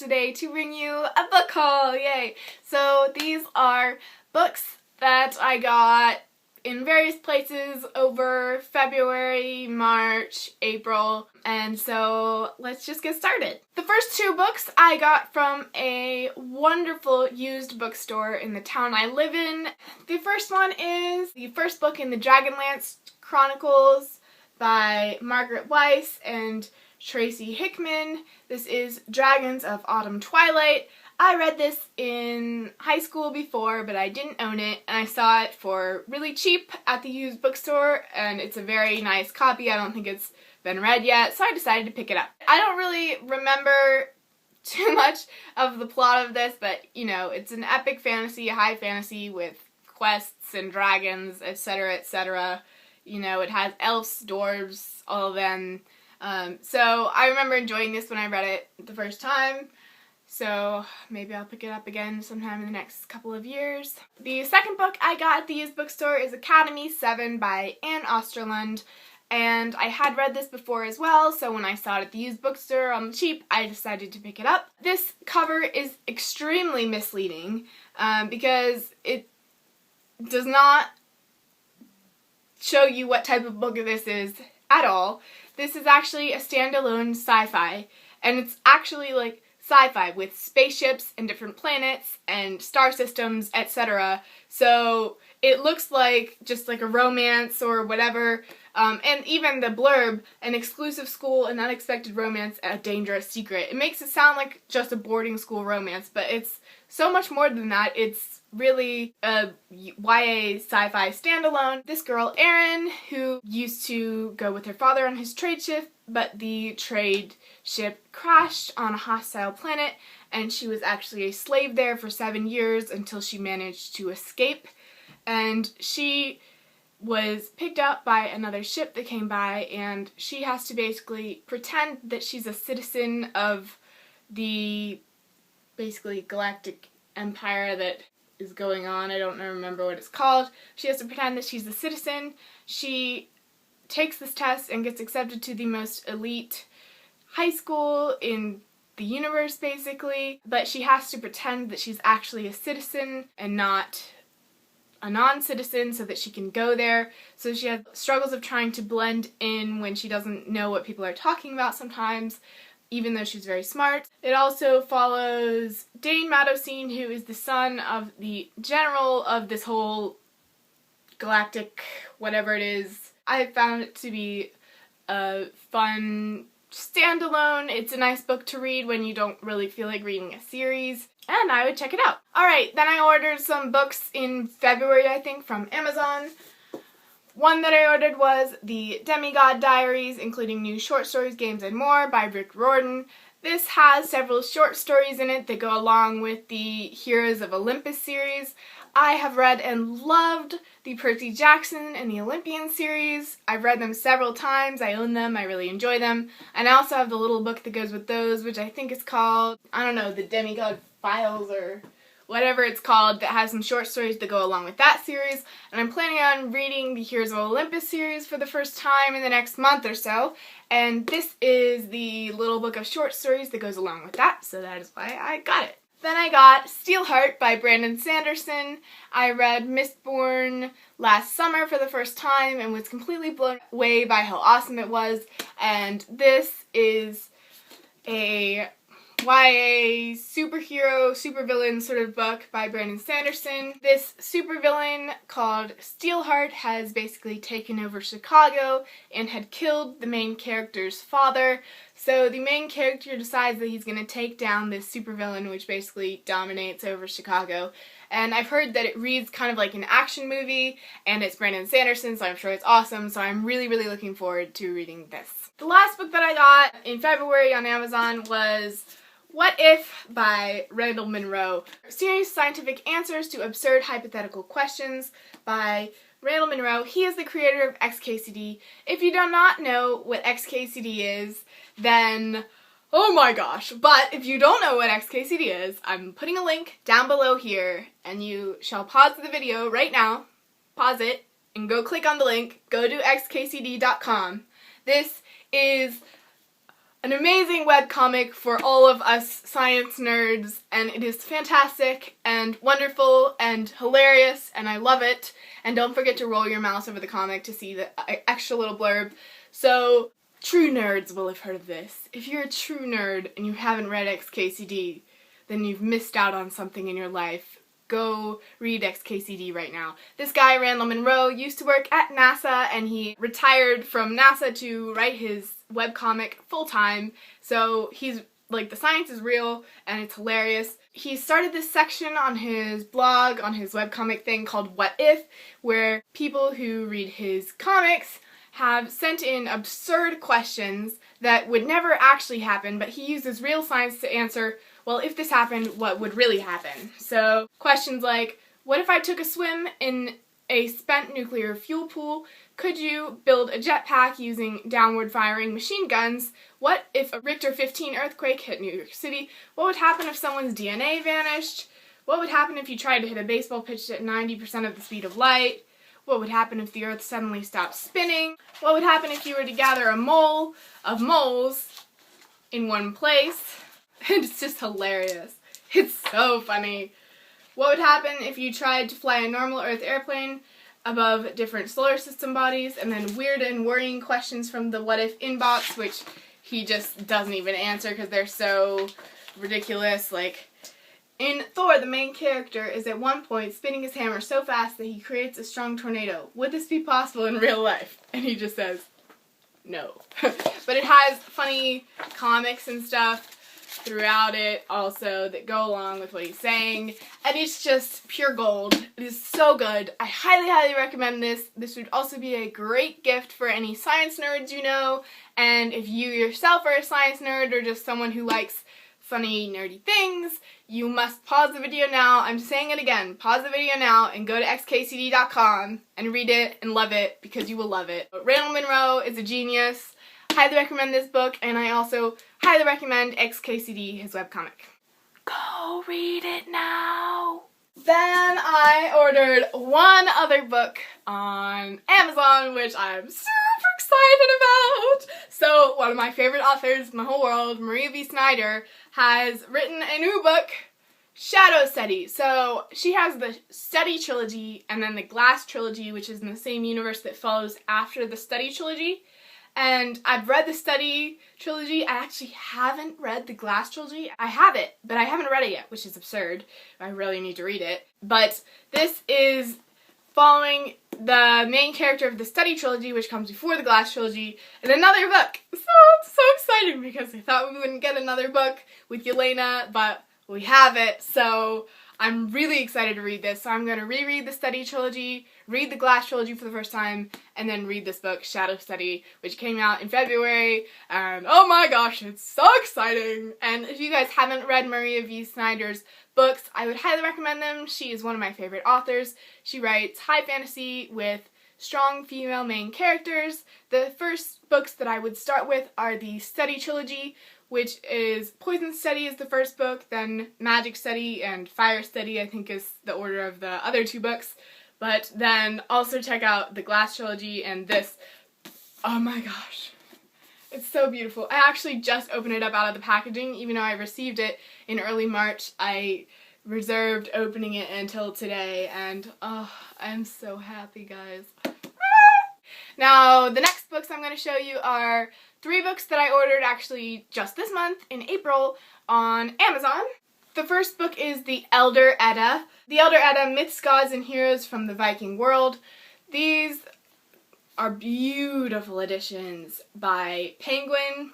today to bring you a book haul, yay! So these are books that I got in various places over February, March, April, and so let's just get started. The first two books I got from a wonderful used bookstore in the town I live in. The first one is the first book in the Dragonlance Chronicles by Margaret Weiss and Tracy Hickman. This is Dragons of Autumn Twilight. I read this in high school before, but I didn't own it, and I saw it for really cheap at the used bookstore, and it's a very nice copy. I don't think it's been read yet, so I decided to pick it up. I don't really remember too much of the plot of this, but, you know, it's an epic fantasy, a high fantasy with quests and dragons, etc., etc. You know, it has elves, dwarves, all of them. So I remember enjoying this when I read it the first time. So maybe I'll pick it up again sometime in the next couple of years. The second book I got at the used bookstore is Academy 7 by Anne Osterlund. And I had read this before as well, so when I saw it at the used bookstore on the cheap, I decided to pick it up. This cover is extremely misleading because it does not show you what type of book this is at all. This is actually a standalone sci-fi, and it's actually like sci-fi with spaceships and different planets and star systems, etc. So it looks like just like a romance or whatever, and even the blurb, an exclusive school, an unexpected romance, a dangerous secret. It makes it sound like just a boarding school romance, but it's so much more than that. It's really a YA sci-fi standalone. This girl, Erin, who used to go with her father on his trade ship, but the trade ship crashed on a hostile planet, and she was actually a slave there for 7 years until she managed to escape. And she was picked up by another ship that came by, and she has to basically pretend that she's a citizen of the basically galactic empire that is going on. I don't remember what it's called. She has to pretend that she's a citizen. She takes this test and gets accepted to the most elite high school in the universe, basically, but she has to pretend that she's actually a citizen and not a non-citizen so that she can go there. So she has struggles of trying to blend in when she doesn't know what people are talking about sometimes, even though she's very smart. It also follows Dane Madosine, who is the son of the general of this whole galactic whatever it is. I found it to be a fun standalone. It's a nice book to read when you don't really feel like reading a series, and I would check it out. Alright, then I ordered some books in February, I think, from Amazon. One that I ordered was the Demigod Diaries, including new short stories, games, and more by Rick Riordan. This has several short stories in it that go along with the Heroes of Olympus series. I have read and loved the Percy Jackson and the Olympian series. I've read them several times. I own them. I really enjoy them. And I also have the little book that goes with those, which I think is called, I don't know, the Demigod Files or whatever it's called, that has some short stories that go along with that series. And I'm planning on reading the Heroes of Olympus series for the first time in the next month or so. And this is the little book of short stories that goes along with that, so that is why I got it. Then I got Steelheart by Brandon Sanderson. I read Mistborn last summer for the first time and was completely blown away by how awesome it was. And this is a YA superhero, supervillain sort of book by Brandon Sanderson. This supervillain called Steelheart has basically taken over Chicago and had killed the main character's father. So the main character decides that he's going to take down this supervillain, which basically dominates over Chicago. And I've heard that it reads kind of like an action movie, and it's Brandon Sanderson, so I'm sure it's awesome, so I'm really, really looking forward to reading this. The last book that I got in February on Amazon was What If by Randall Munroe. Serious scientific answers to absurd hypothetical questions by Randall Munroe. He is the creator of XKCD. If you do not know what XKCD is, then oh my gosh. But if you don't know what XKCD is, I'm putting a link down below here, and you shall pause the video right now, pause it, and go click on the link, go to xkcd.com. This is an amazing webcomic for all of us science nerds, and it is fantastic and wonderful and hilarious, and I love it. And don't forget to roll your mouse over the comic to see the extra little blurb. So, true nerds will have heard of this. If you're a true nerd and you haven't read XKCD, then you've missed out on something in your life. Go read XKCD right now. This guy, Randall Munroe, used to work at NASA, and he retired from NASA to write his webcomic full-time. So he's like, the science is real and it's hilarious. He started this section on his blog, on his webcomic thing called What If, where people who read his comics have sent in absurd questions that would never actually happen, but he uses real science to answer, well, if this happened, what would really happen? So, questions like, what if I took a swim in a spent nuclear fuel pool? Could you build a jetpack using downward firing machine guns? What if a Richter 15 earthquake hit New York City? What would happen if someone's DNA vanished? What would happen if you tried to hit a baseball pitch at 90% of the speed of light? What would happen if the Earth suddenly stopped spinning? What would happen if you were to gather a mole of moles in one place? It's just hilarious. It's so funny. What would happen if you tried to fly a normal Earth airplane above different solar system bodies? And then weird and worrying questions from the What If inbox, which he just doesn't even answer because they're so ridiculous. Like, in Thor, the main character is at one point spinning his hammer so fast that he creates a strong tornado. Would this be possible in real life? And he just says, no. But it has funny comics and stuff throughout it also that go along with what he's saying, and it's just pure gold. It is so good. I highly recommend this. This would also be a great gift for any science nerds you know, and if you yourself are a science nerd or just someone who likes funny, nerdy things, you must pause the video now. I'm saying it again. Pause the video now and go to xkcd.com and read it and love it, because you will love it. But Randall Munroe is a genius. Highly recommend this book, and I also highly recommend XKCD, his webcomic. Go read it now! Then I ordered one other book on Amazon, which I'm super excited about. So one of my favorite authors in the whole world, Maria V. Snyder, has written a new book, Shadow Study. So she has the Study trilogy and then the Glass trilogy, which is in the same universe that follows after the Study trilogy. And I've read the Study trilogy. I actually haven't read the Glass trilogy. I have it, but I haven't read it yet, which is absurd. I really need to read it. But this is following the main character of the Study trilogy, which comes before the Glass trilogy, in another book. So it's so exciting because I thought we wouldn't get another book with Yelena, but we have it. So I'm really excited to read this. So I'm going to reread the Study trilogy, read the Glass trilogy for the first time, and then read this book, Shadow Study, which came out in February, and oh my gosh, it's so exciting! And if you guys haven't read Maria V. Snyder's books, I would highly recommend them. She is one of my favorite authors. She writes high fantasy with strong female main characters. The first books that I would start with are the Study trilogy, which is Poison Study is the first book, then Magic Study and Fire Study, I think, is the order of the other two books. But then also check out the Glass trilogy and this. Oh my gosh. It's so beautiful. I actually just opened it up out of the packaging, even though I received it in early March. I reserved opening it until today, and oh, I'm so happy, guys. Now, the next books I'm going to show you are 3 books that I ordered actually just this month in April on Amazon. The first book is The Elder Edda. The Elder Edda, Myths, Gods, and Heroes from the Viking World. These are beautiful editions by Penguin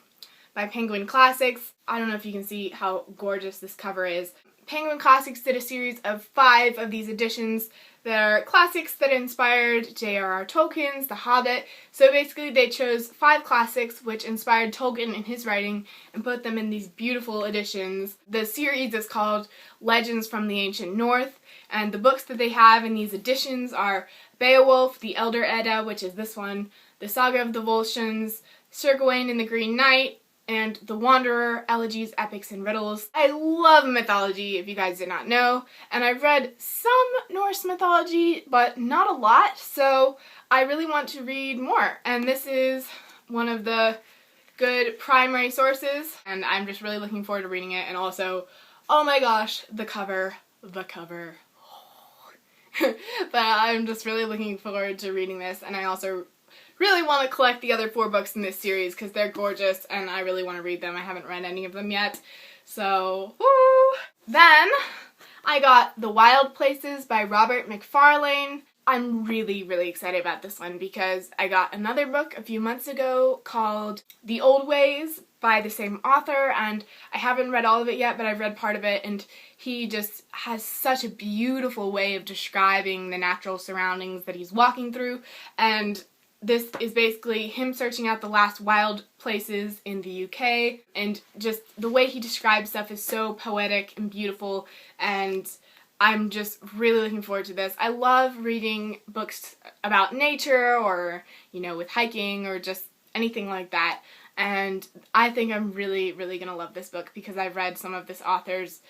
Classics. I don't know if you can see how gorgeous this cover is. Penguin Classics did a series of 5 of these editions. They're classics that inspired J.R.R. Tolkien's The Hobbit. So basically they chose 5 classics which inspired Tolkien in his writing and put them in these beautiful editions. The series is called Legends from the Ancient North, and the books that they have in these editions are Beowulf, The Elder Edda, which is this one, The Saga of the Volscians, Sir Gawain and the Green Knight, and The Wanderer, Elegies, Epics, and Riddles. I love mythology, if you guys did not know, and I've read some Norse mythology, but not a lot, so I really want to read more. And this is one of the good primary sources, and I'm just really looking forward to reading it. And also, oh my gosh, the cover. But I'm just really looking forward to reading this, and I also really want to collect the other 4 books in this series because they're gorgeous and I really want to read them. I haven't read any of them yet. So, woo! Then I got The Wild Places by Robert McFarlane. I'm really, really excited about this one because I got another book a few months ago called The Old Ways by the same author, and I haven't read all of it yet, but I've read part of it, and he just has such a beautiful way of describing the natural surroundings that he's walking through, and this is basically him searching out the last wild places in the UK, and just the way he describes stuff is so poetic and beautiful, and I'm just really looking forward to this. I love reading books about nature or, you know, with hiking or just anything like that. And I think I'm really, really going to love this book because I've read some of this author's,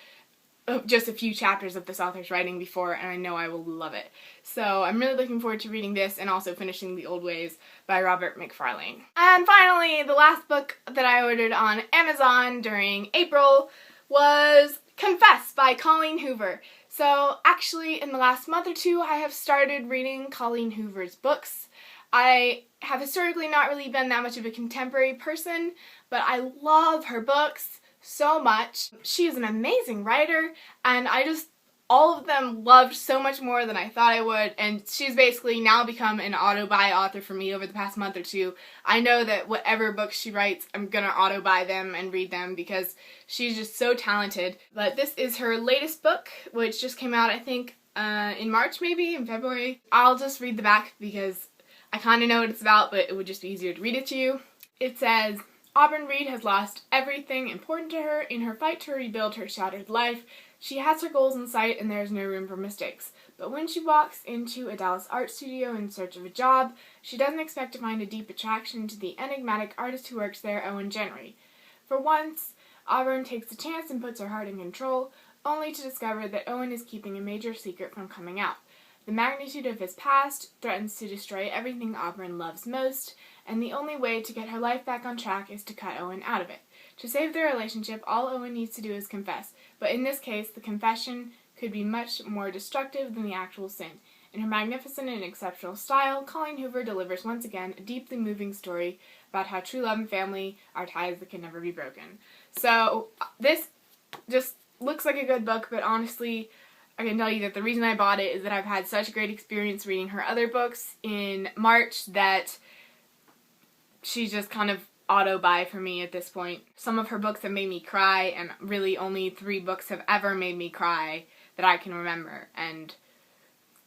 just a few chapters of this author's writing before, and I know I will love it. So I'm really looking forward to reading this and also finishing The Old Ways by Robert McFarlane. And finally, the last book that I ordered on Amazon during April was Confess by Colleen Hoover. So actually in the last month or two I have started reading Colleen Hoover's books. I have historically not really been that much of a contemporary person, but I love her books so much. She is an amazing writer, and all of them loved so much more than I thought I would, and she's basically now become an auto-buy author for me over the past month or two. I know that whatever books she writes, I'm gonna auto-buy them and read them because she's just so talented. But this is her latest book, which just came out, I think, in March maybe, in February. I'll just read the back because I kind of know what it's about, but it would just be easier to read it to you. It says, Auburn Reed has lost everything important to her in her fight to rebuild her shattered life. She has her goals in sight and there is no room for mistakes. But when she walks into a Dallas art studio in search of a job, she doesn't expect to find a deep attraction to the enigmatic artist who works there, Owen Genry. For once, Auburn takes a chance and puts her heart in control, only to discover that Owen is keeping a major secret from coming out. The magnitude of his past threatens to destroy everything Auburn loves most, and the only way to get her life back on track is to cut Owen out of it. To save their relationship, all Owen needs to do is confess, but in this case, the confession could be much more destructive than the actual sin. In her magnificent and exceptional style, Colleen Hoover delivers once again a deeply moving story about how true love and family are ties that can never be broken. So, this just looks like a good book, but honestly, I can tell you that the reason I bought it is that I've had such a great experience reading her other books in March that she's just kind of auto-buy for me at this point. Some of her books have made me cry, and really only 3 books have ever made me cry that I can remember, and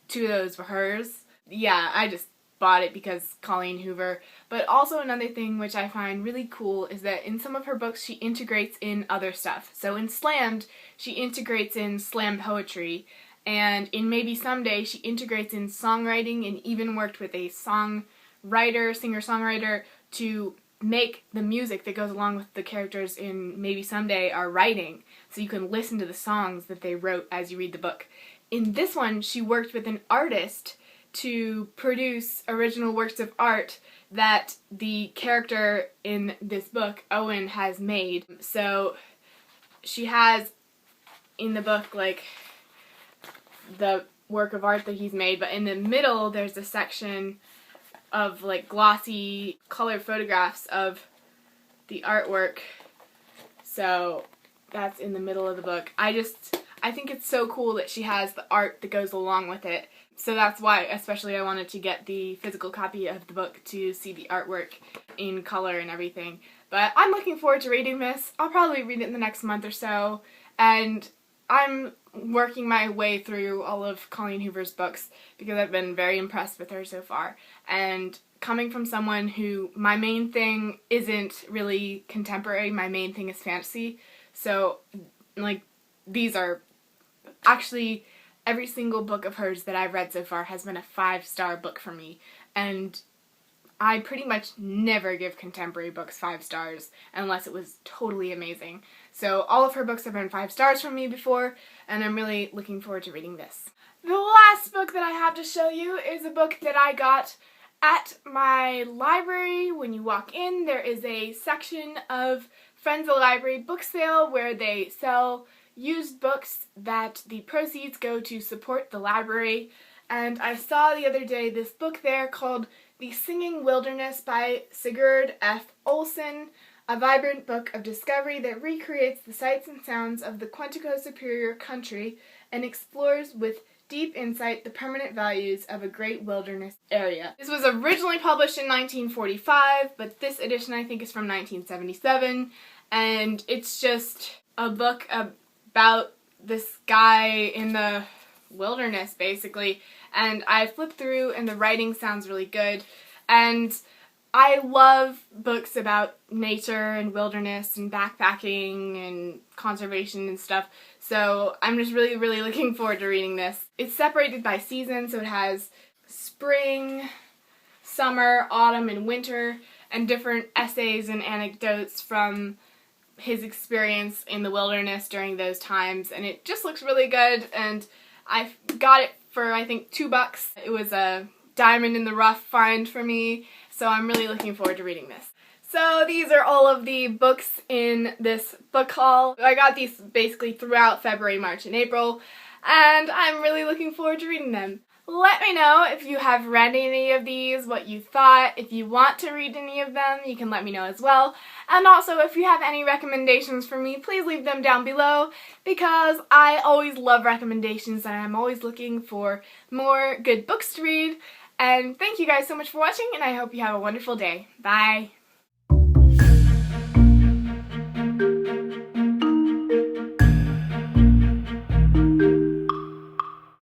2 of those were hers. Yeah, I just bought it because Colleen Hoover. But also another thing which I find really cool is that in some of her books she integrates in other stuff. So in Slammed, she integrates in slam poetry, and in Maybe Someday she integrates in songwriting and even worked with a singer-songwriter to make the music that goes along with the characters in Maybe Someday are writing, so you can listen to the songs that they wrote as you read the book. In this one, she worked with an artist to produce original works of art that the character in this book, Owen, has made. So she has in the book like the work of art that he's made, but in the middle there's a section of like glossy color photographs of the artwork. So that's in the middle of the book. I think it's so cool that she has the art that goes along with it. So that's why especially I wanted to get the physical copy of the book to see the artwork in color and everything. But I'm looking forward to reading this. I'll probably read it in the next month or so, and I'm working my way through all of Colleen Hoover's books because I've been very impressed with her so far. And coming from someone who, my main thing isn't really contemporary, my main thing is fantasy. So, like, these are actually, every single book of hers that I've read so far has been a 5-star book for me. And I pretty much never give contemporary books 5 stars unless it was totally amazing. So all of her books have been 5 stars from me before, and I'm really looking forward to reading this. The last book that I have to show you is a book that I got At my library, when you walk in, there is a section of Friends of the Library book sale where they sell used books that the proceeds go to support the library. And I saw the other day this book there called The Singing Wilderness by Sigurd F. Olsen, a vibrant book of discovery that recreates the sights and sounds of the Quantico Superior country and explores with deep insight the permanent values of a great wilderness area. This was originally published in 1945, but this edition I think is from 1977, and it's just a book about this guy in the wilderness, basically. And I flipped through and the writing sounds really good, and I love books about nature and wilderness and backpacking and conservation and stuff, so I'm just really looking forward to reading this. It's separated by season, so it has spring, summer, autumn, and winter, and different essays and anecdotes from his experience in the wilderness during those times, and it just looks really good, and I got it for I think $2. It was a diamond in the rough find for me, so I'm really looking forward to reading this. So these are all of the books in this book haul. I got these basically throughout February, March, and April, and I'm really looking forward to reading them. Let me know if you have read any of these, what you thought. If you want to read any of them, you can let me know as well. And also, if you have any recommendations for me, please leave them down below, because I always love recommendations and I'm always looking for more good books to read. And thank you guys so much for watching, and I hope you have a wonderful day. Bye!